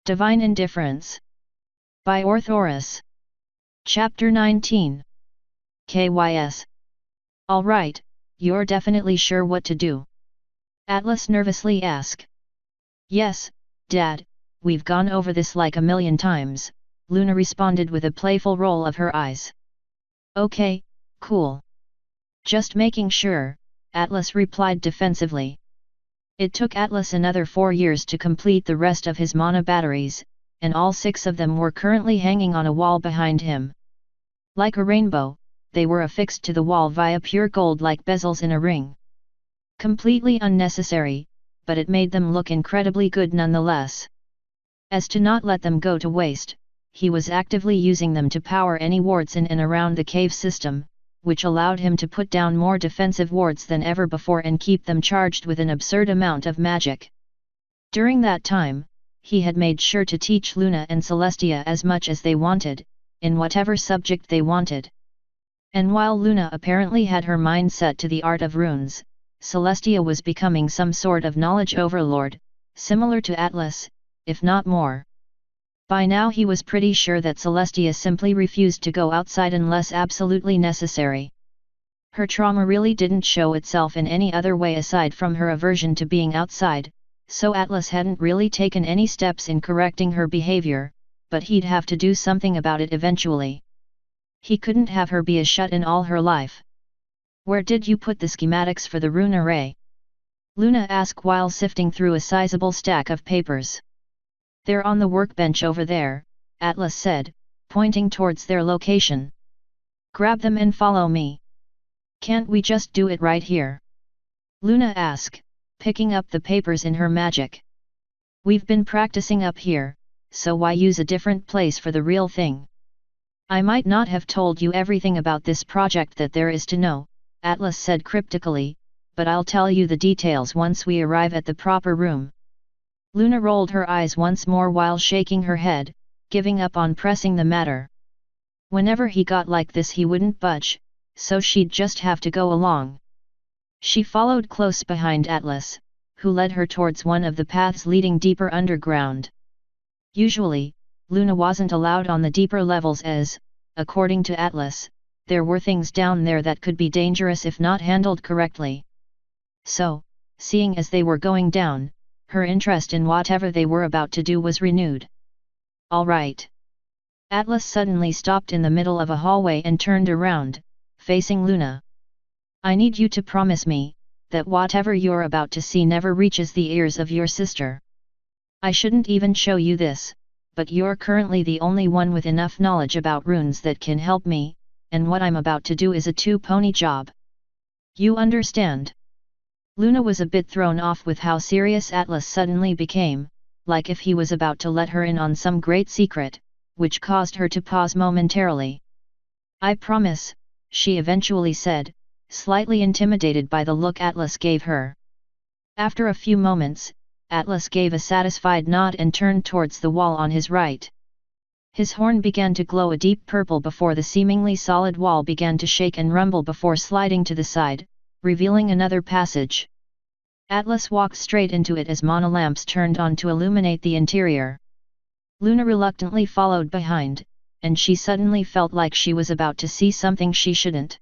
Divine Indifference. By Orthoris. Chapter 19. KYS. Alright, you're definitely sure what to do? Atlas nervously asked. Yes, Dad, we've gone over this like a million times, Luna responded with a playful roll of her eyes. Okay, cool. Just making sure, Atlas replied defensively. It took Atlas another 4 years to complete the rest of his mana batteries, and all 6 of them were currently hanging on a wall behind him. Like a rainbow, they were affixed to the wall via pure gold like bezels in a ring. Completely unnecessary, but it made them look incredibly good nonetheless. As to not let them go to waste, he was actively using them to power any wards in and around the cave system, which allowed him to put down more defensive wards than ever before and keep them charged with an absurd amount of magic. During that time, he had made sure to teach Luna and Celestia as much as they wanted, in whatever subject they wanted. And while Luna apparently had her mind set to the art of runes, Celestia was becoming some sort of knowledge overlord, similar to Atlas, if not more. By now he was pretty sure that Celestia simply refused to go outside unless absolutely necessary. Her trauma really didn't show itself in any other way aside from her aversion to being outside, so Atlas hadn't really taken any steps in correcting her behavior, but he'd have to do something about it eventually. He couldn't have her be a shut-in all her life. Where did you put the schematics for the rune array? Luna asked while sifting through a sizable stack of papers. They're on the workbench over there, Atlas said, pointing towards their location. Grab them and follow me. Can't we just do it right here? Luna asked, picking up the papers in her magic. We've been practicing up here, so why use a different place for the real thing? I might not have told you everything about this project that there is to know, Atlas said cryptically, but I'll tell you the details once we arrive at the proper room. Luna rolled her eyes once more while shaking her head, giving up on pressing the matter. Whenever he got like this he wouldn't budge, so she'd just have to go along. She followed close behind Atlas, who led her towards one of the paths leading deeper underground. Usually, Luna wasn't allowed on the deeper levels as, according to Atlas, there were things down there that could be dangerous if not handled correctly. So, seeing as they were going down, her interest in whatever they were about to do was renewed. All right. Atlas suddenly stopped in the middle of a hallway and turned around, facing Luna. I need you to promise me that whatever you're about to see never reaches the ears of your sister. I shouldn't even show you this, but you're currently the only one with enough knowledge about runes that can help me, and what I'm about to do is a two-pony job. You understand? Luna was a bit thrown off with how serious Atlas suddenly became, like if he was about to let her in on some great secret, which caused her to pause momentarily. I promise, she eventually said, slightly intimidated by the look Atlas gave her. After a few moments, Atlas gave a satisfied nod and turned towards the wall on his right. His horn began to glow a deep purple before the seemingly solid wall began to shake and rumble before sliding to the side, revealing another passage. Atlas walked straight into it as mana lamps turned on to illuminate the interior. Luna reluctantly followed behind, and she suddenly felt like she was about to see something she shouldn't.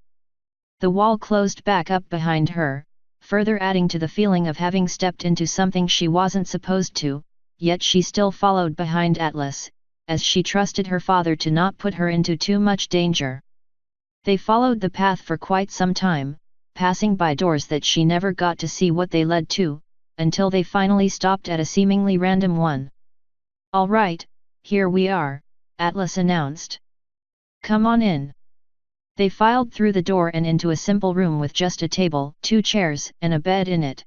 The wall closed back up behind her, further adding to the feeling of having stepped into something she wasn't supposed to, yet she still followed behind Atlas, as she trusted her father to not put her into too much danger. They followed the path for quite some time, passing by doors that she never got to see what they led to, until they finally stopped at a seemingly random one. All right, here we are, Atlas announced. Come on in. They filed through the door and into a simple room with just a table, 2 chairs, and a bed in it.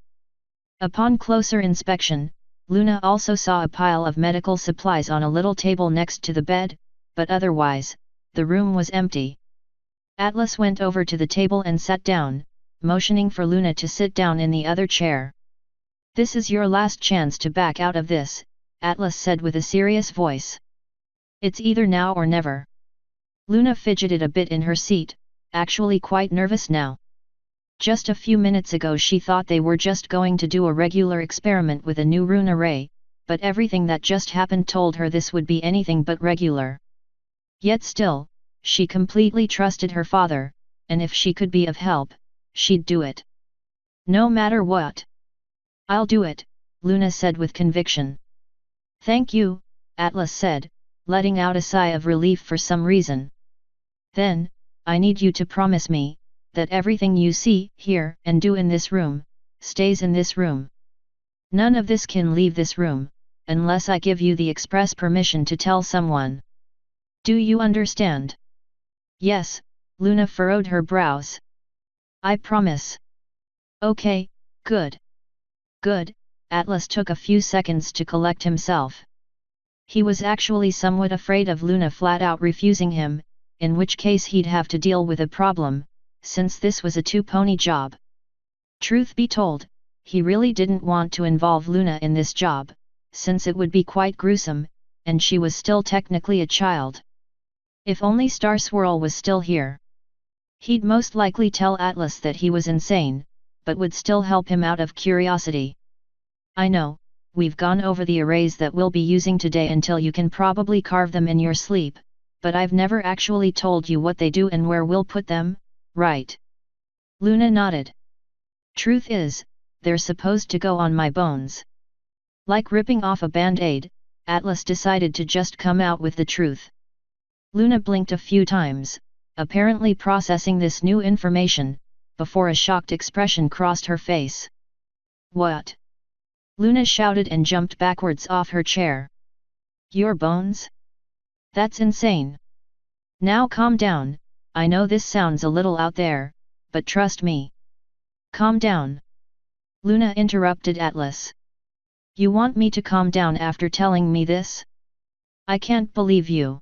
Upon closer inspection, Luna also saw a pile of medical supplies on a little table next to the bed, but otherwise, the room was empty. Atlas went over to the table and sat down, motioning for Luna to sit down in the other chair. This is your last chance to back out of this, Atlas said with a serious voice. It's either now or never. Luna fidgeted a bit in her seat, actually quite nervous now. Just a few minutes ago she thought they were just going to do a regular experiment with a new rune array, but everything that just happened told her this would be anything but regular. Yet still, she completely trusted her father, and if she could be of help, she'd do it. No matter what. I'll do it, Luna said with conviction. Thank you, Atlas said, letting out a sigh of relief for some reason. Then, I need you to promise me, that everything you see, hear, and do in this room, stays in this room. None of this can leave this room, unless I give you the express permission to tell someone. Do you understand? Yes, Luna furrowed her brows. I promise. Okay, good. Good, Atlas took a few seconds to collect himself. He was actually somewhat afraid of Luna flat out refusing him, in which case he'd have to deal with a problem, since this was a two-pony job. Truth be told, he really didn't want to involve Luna in this job, since it would be quite gruesome, and she was still technically a child. If only Star Swirl was still here. He'd most likely tell Atlas that he was insane, but would still help him out of curiosity. I know, we've gone over the arrays that we'll be using today until you can probably carve them in your sleep, but I've never actually told you what they do and where we'll put them, right? Luna nodded. Truth is, they're supposed to go on my bones. Like ripping off a band-aid, Atlas decided to just come out with the truth. Luna blinked a few times, apparently processing this new information, before a shocked expression crossed her face. What? Luna shouted and jumped backwards off her chair. Your bones? That's insane. Now calm down, I know this sounds a little out there, but trust me. Calm down. Luna interrupted Atlas. You want me to calm down after telling me this? I can't believe you.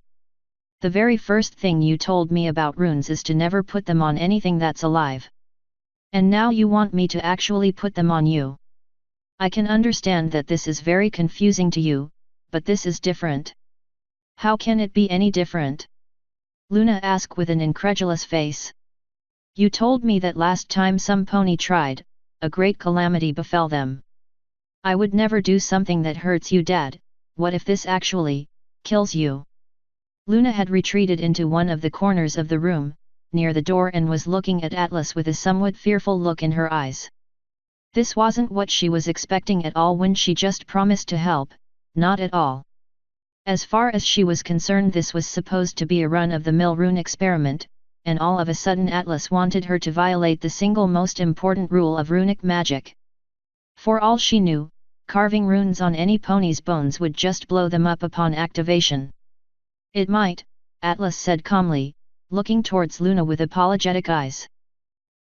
The very first thing you told me about runes is to never put them on anything that's alive. And now you want me to actually put them on you. I can understand that this is very confusing to you, but this is different. How can it be any different? Luna asked with an incredulous face. You told me that last time some pony tried, a great calamity befell them. I would never do something that hurts you, Dad. What if this actually kills you? Luna had retreated into one of the corners of the room, near the door, and was looking at Atlas with a somewhat fearful look in her eyes. This wasn't what she was expecting at all when she just promised to help, not at all. As far as she was concerned, this was supposed to be a run-of-the-mill rune experiment, and all of a sudden Atlas wanted her to violate the single most important rule of runic magic. For all she knew, carving runes on any pony's bones would just blow them up upon activation. It might, Atlas said calmly, looking towards Luna with apologetic eyes.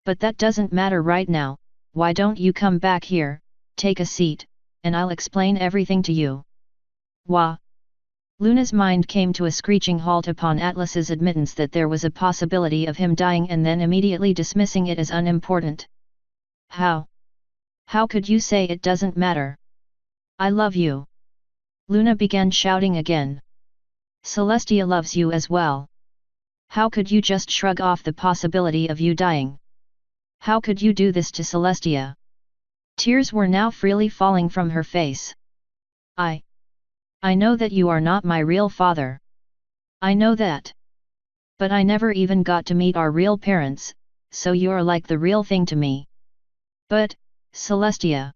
But that doesn't matter right now. Why don't you come back here, take a seat, and I'll explain everything to you. Wah! Luna's mind came to a screeching halt upon Atlas's admittance that there was a possibility of him dying and then immediately dismissing it as unimportant. How? How could you say it doesn't matter? I love you. Luna began shouting again. Celestia loves you as well. How could you just shrug off the possibility of you dying? How could you do this to Celestia? Tears were now freely falling from her face. I know that you are not my real father. I know that. But I never even got to meet our real parents, so you're like the real thing to me. But, Celestia.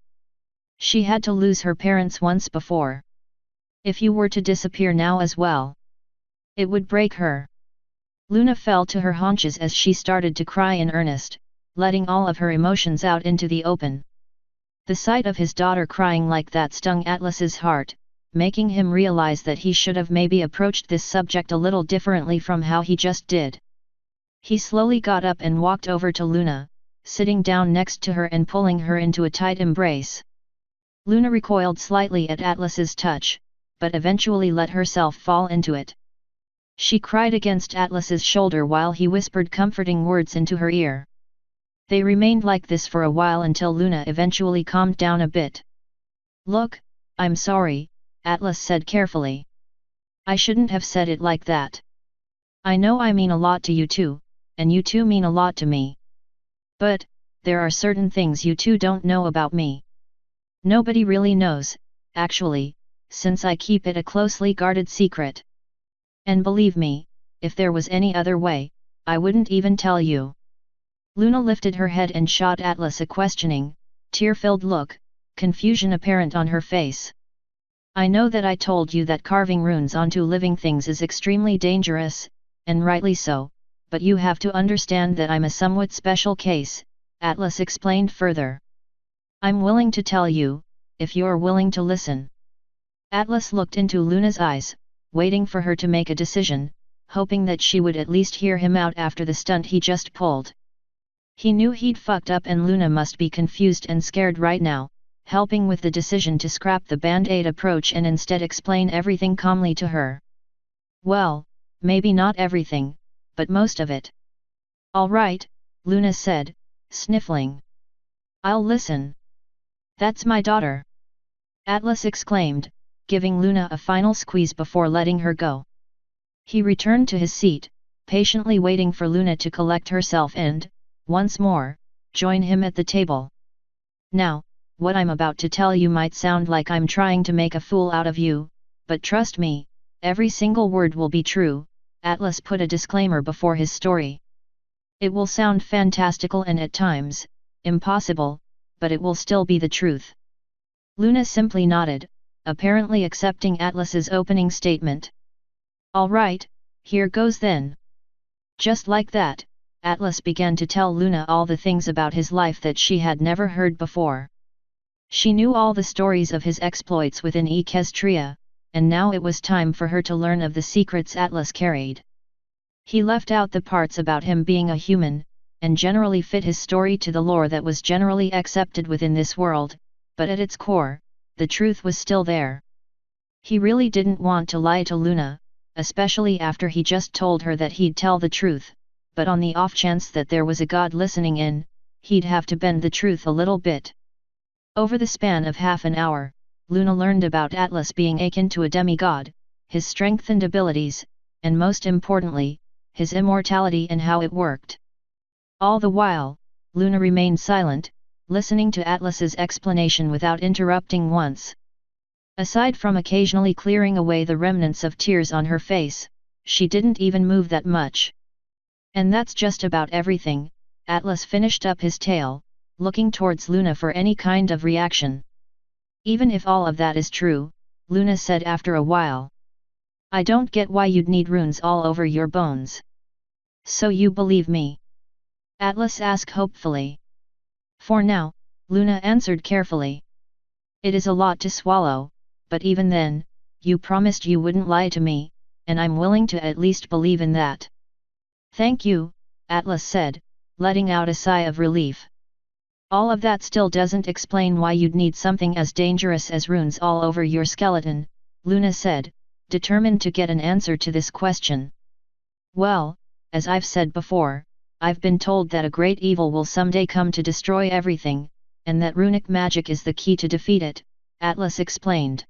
She had to lose her parents once before. If you were to disappear now as well, it would break her. Luna fell to her haunches as she started to cry in earnest, letting all of her emotions out into the open. The sight of his daughter crying like that stung Atlas's heart, making him realize that he should have maybe approached this subject a little differently from how he just did. He slowly got up and walked over to Luna, sitting down next to her and pulling her into a tight embrace. Luna recoiled slightly at Atlas's touch, but eventually let herself fall into it. She cried against Atlas's shoulder while he whispered comforting words into her ear. They remained like this for a while until Luna eventually calmed down a bit. Look, I'm sorry, Atlas said carefully. I shouldn't have said it like that. I know I mean a lot to you too, and you two mean a lot to me. But, there are certain things you two don't know about me. Nobody really knows, actually, since I keep it a closely guarded secret. And believe me, if there was any other way, I wouldn't even tell you." Luna lifted her head and shot Atlas a questioning, tear-filled look, confusion apparent on her face. "I know that I told you that carving runes onto living things is extremely dangerous, and rightly so, but you have to understand that I'm a somewhat special case," Atlas explained further. "I'm willing to tell you, if you're willing to listen." Atlas looked into Luna's eyes, waiting for her to make a decision, hoping that she would at least hear him out after the stunt he just pulled. He knew he'd fucked up and Luna must be confused and scared right now, helping with the decision to scrap the band-aid approach and instead explain everything calmly to her. "Well, maybe not everything, but most of it." "All right," Luna said, sniffling. "I'll listen." "That's my daughter!" Atlas exclaimed, giving Luna a final squeeze before letting her go. He returned to his seat, patiently waiting for Luna to collect herself and, once more, join him at the table. "Now, what I'm about to tell you might sound like I'm trying to make a fool out of you, but trust me, every single word will be true," Atlas put a disclaimer before his story. "It will sound fantastical and at times, impossible, but it will still be the truth." Luna simply nodded, apparently accepting Atlas's opening statement. "All right, here goes then." Just like that, Atlas began to tell Luna all the things about his life that she had never heard before. She knew all the stories of his exploits within Equestria, and now it was time for her to learn of the secrets Atlas carried. He left out the parts about him being a human, and generally fit his story to the lore that was generally accepted within this world, but at its core, the truth was still there. He really didn't want to lie to Luna, especially after he just told her that he'd tell the truth, but on the off chance that there was a god listening in, he'd have to bend the truth a little bit. Over the span of half an hour, Luna learned about Atlas being akin to a demigod, his strength and abilities, and most importantly, his immortality and how it worked. All the while, Luna remained silent, listening to Atlas's explanation without interrupting once. Aside from occasionally clearing away the remnants of tears on her face, she didn't even move that much. "And that's just about everything," Atlas finished up his tale, looking towards Luna for any kind of reaction. "Even if all of that is true," Luna said after a while. "I don't get why you'd need runes all over your bones." "So you believe me?" Atlas asked hopefully. "For now," Luna answered carefully. "It is a lot to swallow, but even then, you promised you wouldn't lie to me, and I'm willing to at least believe in that." "Thank you," Atlas said, letting out a sigh of relief. "All of that still doesn't explain why you'd need something as dangerous as runes all over your skeleton," Luna said, determined to get an answer to this question. "Well, as I've said before, I've been told that a great evil will someday come to destroy everything, and that runic magic is the key to defeat it," Atlas explained.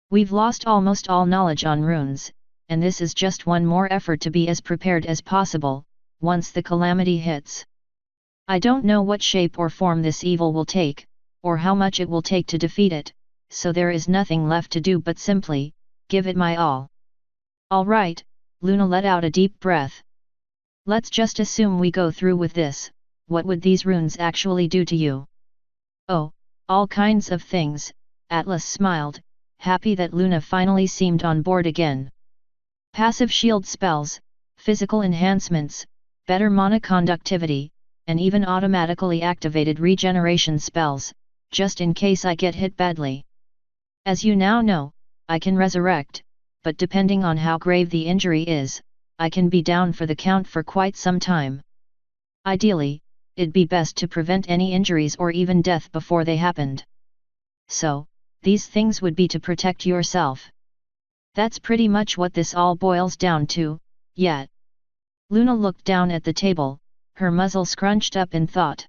"We've lost almost all knowledge on runes, and this is just one more effort to be as prepared as possible, once the calamity hits. I don't know what shape or form this evil will take, or how much it will take to defeat it, so there is nothing left to do but simply, give it my all." "All right," Luna let out a deep breath. "Let's just assume we go through with this, what would these runes actually do to you?" "Oh, all kinds of things," Atlas smiled, happy that Luna finally seemed on board again. "Passive shield spells, physical enhancements, better mana conductivity, and even automatically activated regeneration spells, just in case I get hit badly. As you now know, I can resurrect, but depending on how grave the injury is, I can be down for the count for quite some time. Ideally, it'd be best to prevent any injuries or even death before they happened. So, these things would be to protect yourself. That's pretty much what this all boils down to, yet." Luna looked down at the table, her muzzle scrunched up in thought.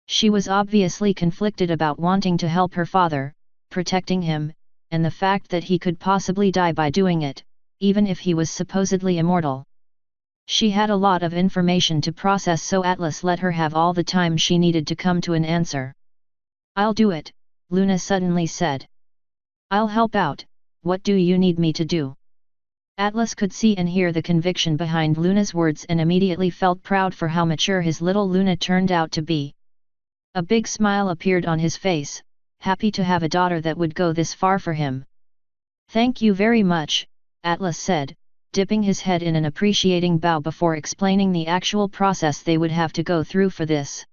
She was obviously conflicted about wanting to help her father, protecting him, and the fact that he could possibly die by doing it, even if he was supposedly immortal. She had a lot of information to process, so Atlas let her have all the time she needed to come to an answer. "I'll do it," Luna suddenly said. I'll help out, what do you need me to do? Atlas could see and hear the conviction behind Luna's words and immediately felt proud for how mature his little Luna turned out to be. A big smile appeared on his face, happy to have a daughter that would go this far for him. Thank you very much, Atlas said, dipping his head in an appreciating bow before explaining the actual process they would have to go through for this.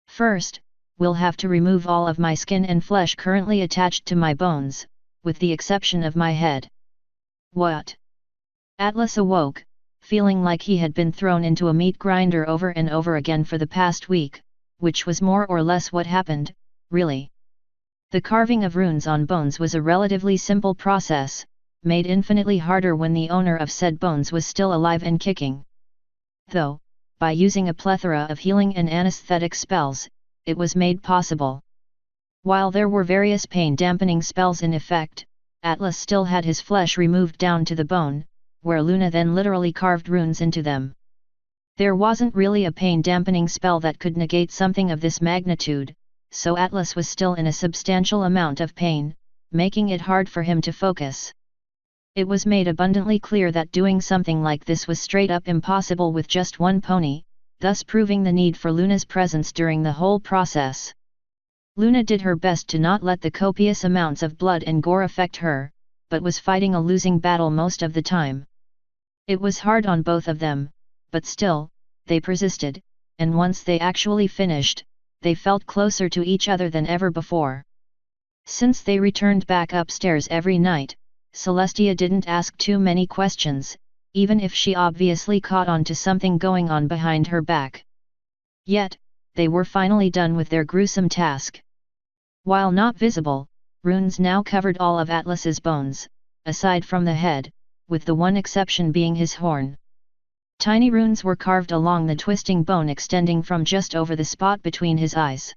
First, we'll have to remove all of my skin and flesh currently attached to my bones, with the exception of my head. What? Atlas awoke, feeling like he had been thrown into a meat grinder over and over again for the past week, which was more or less what happened, really. The carving of runes on bones was a relatively simple process, made infinitely harder when the owner of said bones was still alive and kicking. Though, by using a plethora of healing and anesthetic spells, it was made possible. While there were various pain-dampening spells in effect, Atlas still had his flesh removed down to the bone, where Luna then literally carved runes into them. There wasn't really a pain-dampening spell that could negate something of this magnitude, so Atlas was still in a substantial amount of pain, making it hard for him to focus. It was made abundantly clear that doing something like this was straight up impossible with just one pony, thus proving the need for Luna's presence during the whole process. Luna did her best to not let the copious amounts of blood and gore affect her, but was fighting a losing battle most of the time. It was hard on both of them, but still, they persisted, and once they actually finished, they felt closer to each other than ever before. Since they returned back upstairs every night, Celestia didn't ask too many questions, even if she obviously caught on to something going on behind her back. Yet, they were finally done with their gruesome task. While not visible, runes now covered all of Atlas's bones, aside from the head, with the one exception being his horn. Tiny runes were carved along the twisting bone extending from just over the spot between his eyes.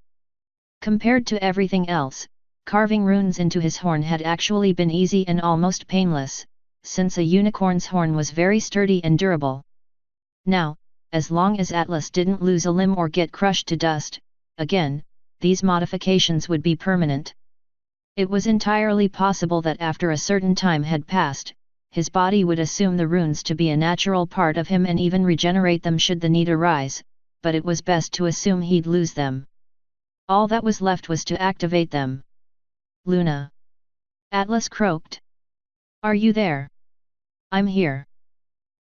Compared to everything else, carving runes into his horn had actually been easy and almost painless, since a unicorn's horn was very sturdy and durable. Now, as long as Atlas didn't lose a limb or get crushed to dust, again, these modifications would be permanent. It was entirely possible that after a certain time had passed, his body would assume the runes to be a natural part of him and even regenerate them should the need arise, but it was best to assume he'd lose them. All that was left was to activate them. Luna. Atlas croaked. Are you there? I'm here.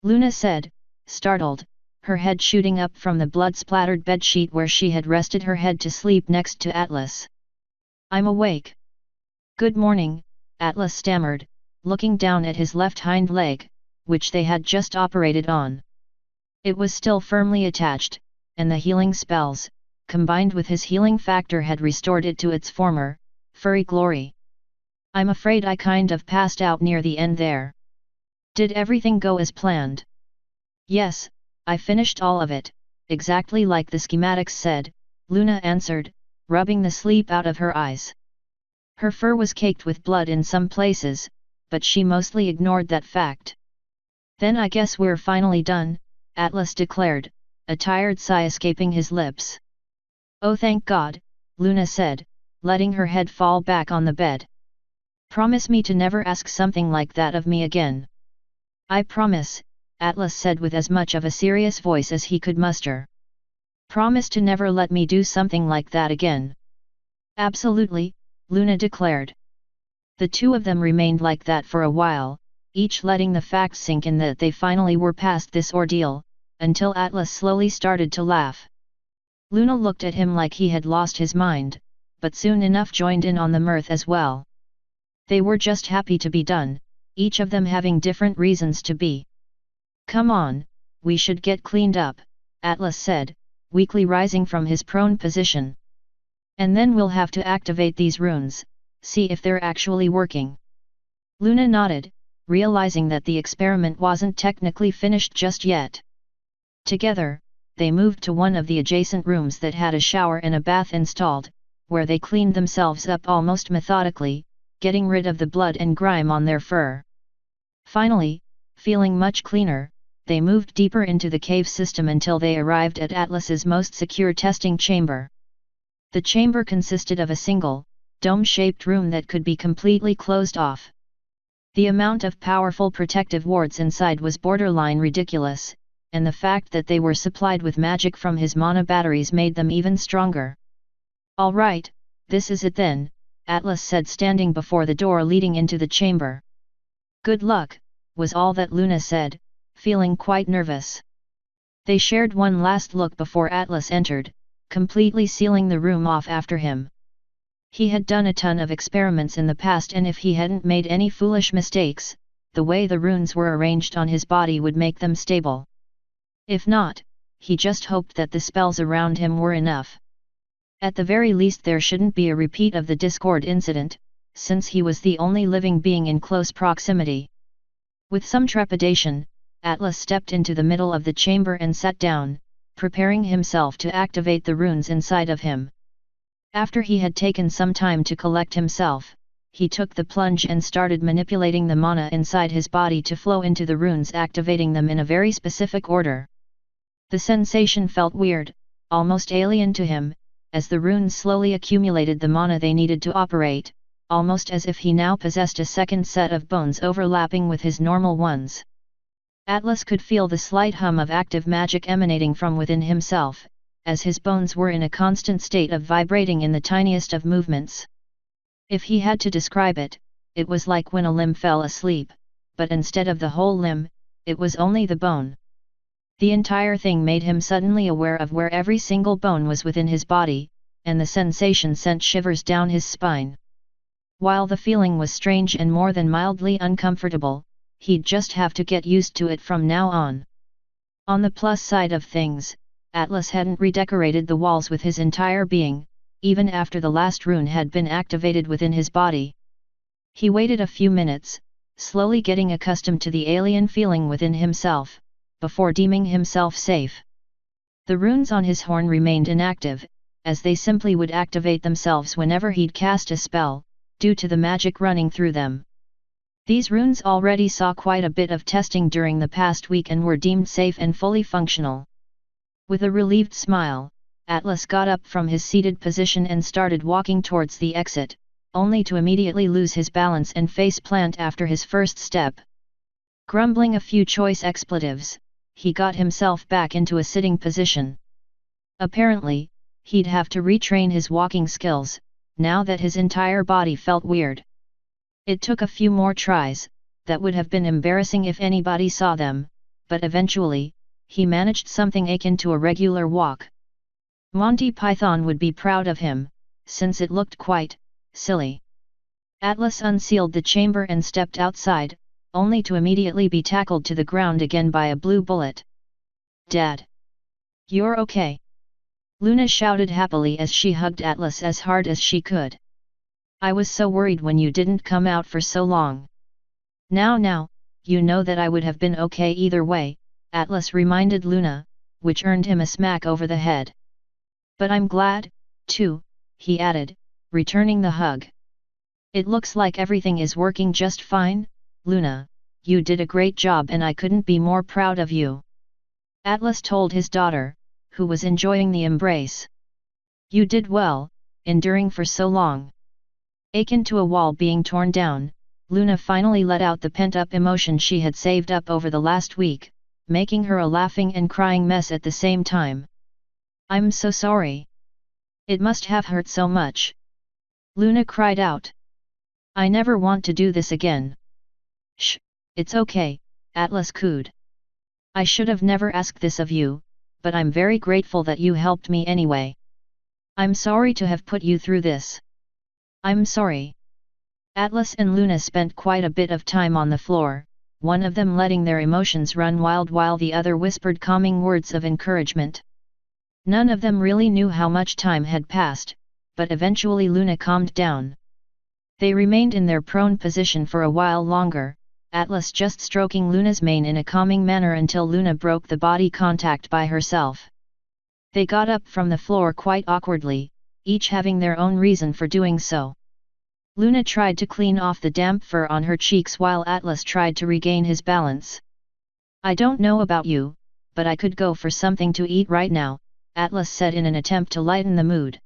Luna said, startled, her head shooting up from the blood-splattered bedsheet where she had rested her head to sleep next to Atlas. I'm awake. Good morning, Atlas stammered, looking down at his left hind leg, which they had just operated on. It was still firmly attached, and the healing spells, combined with his healing factor had restored it to its former, furry glory. I'm afraid I kind of passed out near the end there. Did everything go as planned? Yes, I finished all of it, exactly like the schematics said, Luna answered, rubbing the sleep out of her eyes. Her fur was caked with blood in some places, but she mostly ignored that fact. Then I guess we're finally done, Atlas declared, a tired sigh escaping his lips. Oh thank God, Luna said, letting her head fall back on the bed. Promise me to never ask something like that of me again. I promise, Atlas said with as much of a serious voice as he could muster. Promise to never let me do something like that again. Absolutely, Luna declared. The two of them remained like that for a while, each letting the fact sink in that they finally were past this ordeal, until Atlas slowly started to laugh. Luna looked at him like he had lost his mind, but soon enough joined in on the mirth as well. They were just happy to be done, each of them having different reasons to be. Come on, we should get cleaned up, Atlas said, weakly rising from his prone position. And then we'll have to activate these runes, see if they're actually working. Luna nodded, realizing that the experiment wasn't technically finished just yet. Together, they moved to one of the adjacent rooms that had a shower and a bath installed, where they cleaned themselves up almost methodically, getting rid of the blood and grime on their fur. Finally, feeling much cleaner, they moved deeper into the cave system until they arrived at Atlas's most secure testing chamber. The chamber consisted of a single, dome-shaped room that could be completely closed off. The amount of powerful protective wards inside was borderline ridiculous, and the fact that they were supplied with magic from his mana batteries made them even stronger. "All right, this is it then," Atlas said, standing before the door leading into the chamber. "Good luck," was all that Luna said, feeling quite nervous. They shared one last look before Atlas entered, completely sealing the room off after him. He had done a ton of experiments in the past, and if he hadn't made any foolish mistakes, the way the runes were arranged on his body would make them stable. If not, he just hoped that the spells around him were enough. At the very least there shouldn't be a repeat of the Discord incident, since he was the only living being in close proximity. With some trepidation, Atlas stepped into the middle of the chamber and sat down, preparing himself to activate the runes inside of him. After he had taken some time to collect himself, he took the plunge and started manipulating the mana inside his body to flow into the runes, activating them in a very specific order. The sensation felt weird, almost alien to him, as the runes slowly accumulated the mana they needed to operate, almost as if he now possessed a second set of bones overlapping with his normal ones. Atlas could feel the slight hum of active magic emanating from within himself, as his bones were in a constant state of vibrating in the tiniest of movements. If he had to describe it, it was like when a limb fell asleep, but instead of the whole limb, it was only the bone. The entire thing made him suddenly aware of where every single bone was within his body, and the sensation sent shivers down his spine. While the feeling was strange and more than mildly uncomfortable, he'd just have to get used to it from now on. On the plus side of things, Atlas hadn't redecorated the walls with his entire being, even after the last rune had been activated within his body. He waited a few minutes, slowly getting accustomed to the alien feeling within himself, before deeming himself safe. The runes on his horn remained inactive, as they simply would activate themselves whenever he'd cast a spell, due to the magic running through them. These runes already saw quite a bit of testing during the past week and were deemed safe and fully functional. With a relieved smile, Atlas got up from his seated position and started walking towards the exit, only to immediately lose his balance and face plant after his first step. Grumbling a few choice expletives, he got himself back into a sitting position. Apparently, he'd have to retrain his walking skills, now that his entire body felt weird. It took a few more tries, that would have been embarrassing if anybody saw them, but eventually, he managed something akin to a regular walk. Monty Python would be proud of him, since it looked quite silly. Atlas unsealed the chamber and stepped outside, only to immediately be tackled to the ground again by a blue bullet. "Dad! You're okay?" Luna shouted happily as she hugged Atlas as hard as she could. "I was so worried when you didn't come out for so long." Now, you know that I would have been okay either way," Atlas reminded Luna, which earned him a smack over the head. "But I'm glad, too," he added, returning the hug. "It looks like everything is working just fine, Luna. You did a great job and I couldn't be more proud of you," Atlas told his daughter, who was enjoying the embrace. "You did well, enduring for so long." Akin to a wall being torn down, Luna finally let out the pent-up emotion she had saved up over the last week, making her a laughing and crying mess at the same time. "I'm so sorry. It must have hurt so much," Luna cried out. "I never want to do this again." "Shh, it's okay," Atlas cooed. "I should have never asked this of you, but I'm very grateful that you helped me anyway. I'm sorry to have put you through this." "I'm sorry." Atlas and Luna spent quite a bit of time on the floor, one of them letting their emotions run wild while the other whispered calming words of encouragement. None of them really knew how much time had passed, but eventually Luna calmed down. They remained in their prone position for a while longer, Atlas just stroking Luna's mane in a calming manner until Luna broke the body contact by herself. They got up from the floor quite awkwardly, each having their own reason for doing so. Luna tried to clean off the damp fur on her cheeks while Atlas tried to regain his balance. "I don't know about you, but I could go for something to eat right now," Atlas said in an attempt to lighten the mood.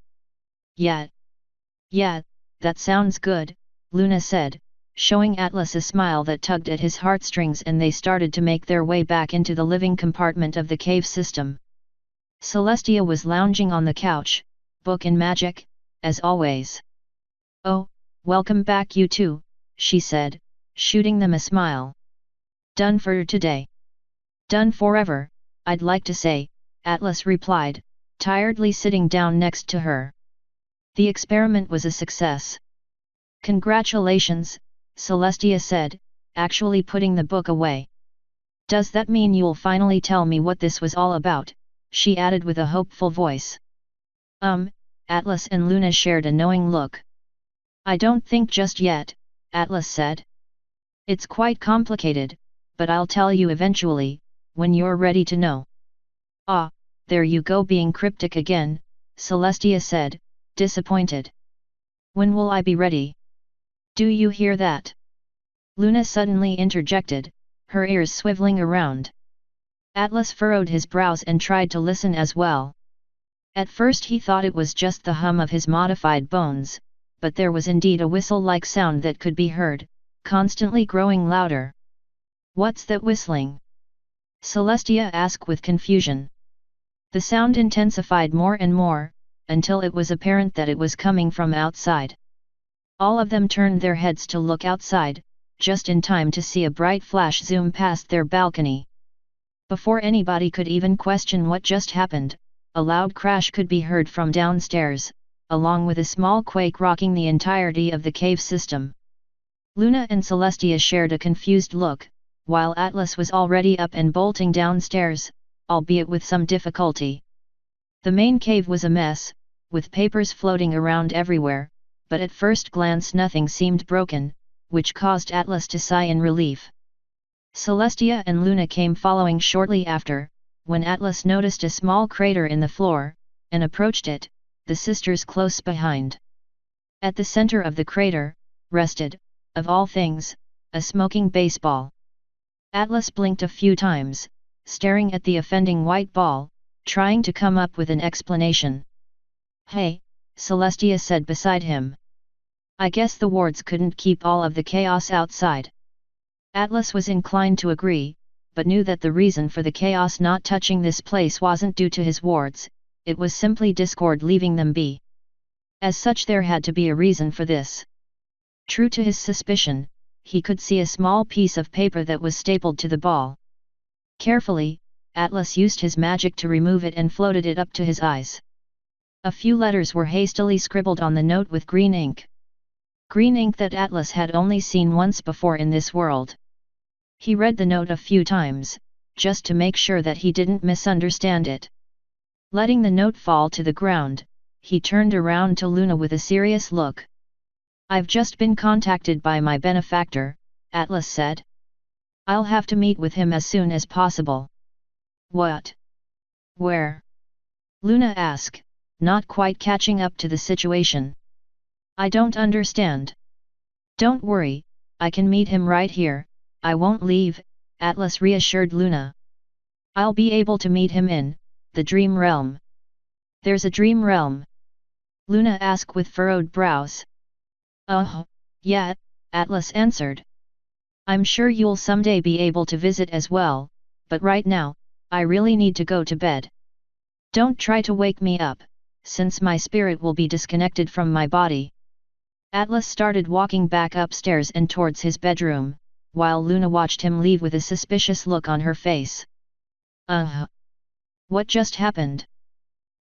Yeah, That sounds good, Luna said, showing Atlas a smile that tugged at his heartstrings, and they started to make their way back into the living compartment of the cave system. Celestia was lounging on the couch, book and magic, as always. "Oh, welcome back you two," she said, shooting them a smile. "Done for today?" "Done forever, I'd like to say," Atlas replied, tiredly sitting down next to her. "The experiment was a success." "Congratulations," Celestia said, actually putting the book away. "Does that mean you'll finally tell me what this was all about?" she added with a hopeful voice. Atlas and Luna shared a knowing look. "I don't think just yet," Atlas said. "It's quite complicated, but I'll tell you eventually, when you're ready to know." "Ah, there you go being cryptic again," Celestia said, disappointed. "When will I be ready?" "Do you hear that?" Luna suddenly interjected, her ears swiveling around. Atlas furrowed his brows and tried to listen as well. At first he thought it was just the hum of his modified bones, but there was indeed a whistle-like sound that could be heard, constantly growing louder. "What's that whistling?" Celestia asked with confusion. The sound intensified more and more, until it was apparent that it was coming from outside. All of them turned their heads to look outside, just in time to see a bright flash zoom past their balcony. Before anybody could even question what just happened, a loud crash could be heard from downstairs, along with a small quake rocking the entirety of the cave system. Luna and Celestia shared a confused look, while Atlas was already up and bolting downstairs, albeit with some difficulty. The main cave was a mess, with papers floating around everywhere, but at first glance nothing seemed broken, which caused Atlas to sigh in relief. Celestia and Luna came following shortly after, when Atlas noticed a small crater in the floor, and approached it, the sisters close behind. At the center of the crater, rested, of all things, a smoking baseball. Atlas blinked a few times, staring at the offending white ball, trying to come up with an explanation. "Hey," Celestia said beside him. "I guess the wards couldn't keep all of the chaos outside." Atlas was inclined to agree, but knew that the reason for the chaos not touching this place wasn't due to his wards, it was simply discord leaving them be. As such, there had to be a reason for this. True to his suspicion, he could see a small piece of paper that was stapled to the ball. Carefully, Atlas used his magic to remove it and floated it up to his eyes. A few letters were hastily scribbled on the note with green ink. Green ink that Atlas had only seen once before in this world. He read the note a few times, just to make sure that he didn't misunderstand it. Letting the note fall to the ground, he turned around to Luna with a serious look. "I've just been contacted by my benefactor," Atlas said. "I'll have to meet with him as soon as possible." "What? Where?" Luna asked, not quite catching up to the situation. "I don't understand." "Don't worry, I can meet him right here, I won't leave," Atlas reassured Luna. "I'll be able to meet him in the dream realm." "There's a dream realm?" Luna asked with furrowed brows. Yeah," Atlas answered. "I'm sure you'll someday be able to visit as well, but right now, I really need to go to bed. Don't try to wake me up, since my spirit will be disconnected from my body." Atlas started walking back upstairs and towards his bedroom, while Luna watched him leave with a suspicious look on her face. What just happened?"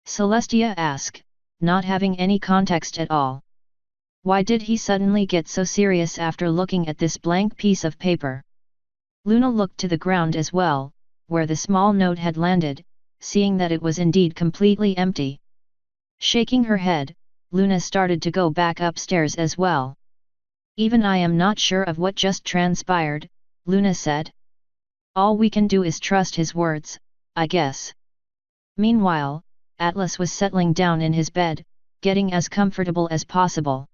Celestia asked, not having any context at all. Why did he suddenly get so serious after looking at this blank piece of paper? Luna looked to the ground as well, where the small note had landed, seeing that it was indeed completely empty. Shaking her head, Luna started to go back upstairs as well. "Even I am not sure of what just transpired," Luna said. "All we can do is trust his words, I guess." Meanwhile, Atlas was settling down in his bed, getting as comfortable as possible.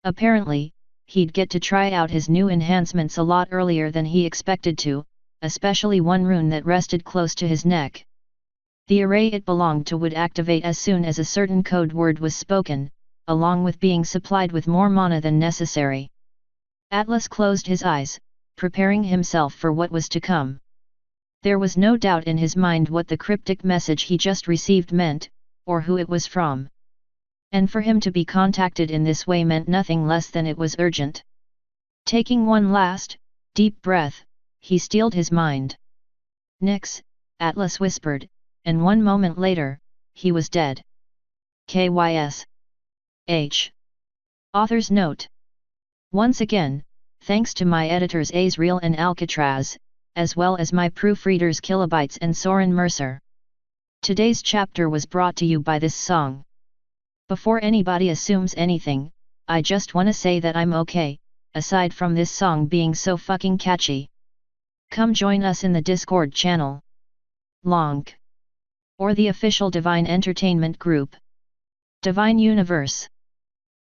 Apparently, he'd get to try out his new enhancements a lot earlier than he expected to, especially one rune that rested close to his neck. The array it belonged to would activate as soon as a certain code word was spoken, along with being supplied with more mana than necessary. Atlas closed his eyes, preparing himself for what was to come. There was no doubt in his mind what the cryptic message he just received meant, or who it was from. And for him to be contacted in this way meant nothing less than it was urgent. Taking one last, deep breath, he steeled his mind. "Nix," Atlas whispered, and 1 moment later, he was dead. KYS. H. Author's note. Once again, thanks to my editors Azriel and Alcatraz, as well as my proofreaders Kilobytes and Soren Mercer. Today's chapter was brought to you by this song. Before anybody assumes anything, I just wanna say that I'm okay, aside from this song being so fucking catchy. Come join us in the Discord channel. Lonk. Or the official Divine Entertainment group. Divine Universe.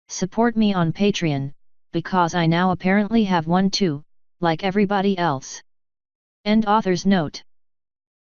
Support me on Patreon, because I now apparently have one too, like everybody else. End author's note.